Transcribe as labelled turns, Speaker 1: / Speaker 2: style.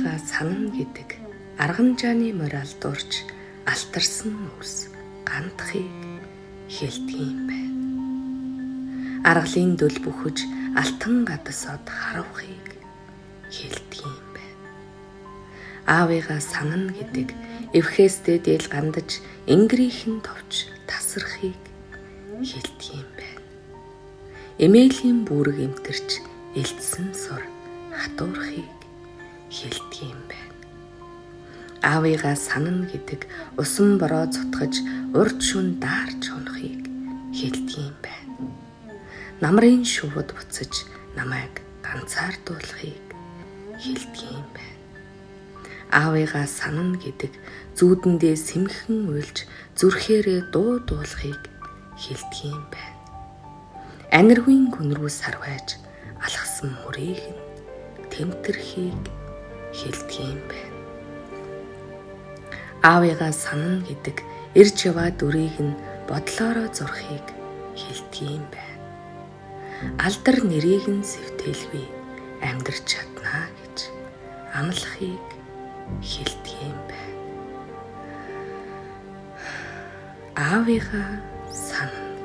Speaker 1: Аавыгаа санана гэдэг аргамжааны морал дурж алтарсан үс гандахыг хэлдэг юм байна. Аргалын дөл бүхэж алтан гадасод харавхыг хэлдэг юм байна. Аавыгаа санана гэдэг Эвхестэй дээл гандаж ингрийнхэн товч тасрахыг хэлдэг юм байна. Эмээлийн бүрэг эмтэрч элдсэн сур хатуурхыг хэлдэг юм байна. Аавыгаа санана гэдэг усан бороо цутгаж урд шүн даарч унахыг хэлдэг юм байна. Намрын шувууд буцаж намайг ганцаардуулахыг хэлдэг юм байна. Аавыгаа санана гэдэг зүүдэндээ сэмхэн уйлж зүрхээрээ дуу дуулахыг хэлдэг юм байна. Аниргүй гүн рүү сарвайж алхсан мөрийг нь тэмтэрхийг хэлдэг юм байна. Аавыгаа санана гэдэг ирж яваад үрийг нь бодлоороо зурхийг хэлдэг юм байна. Алдар нэрийг нь сэвтэлгүй амьдрч чаднаа гэж амлахыг хэлдэг юм байна. Аавыгаа санана.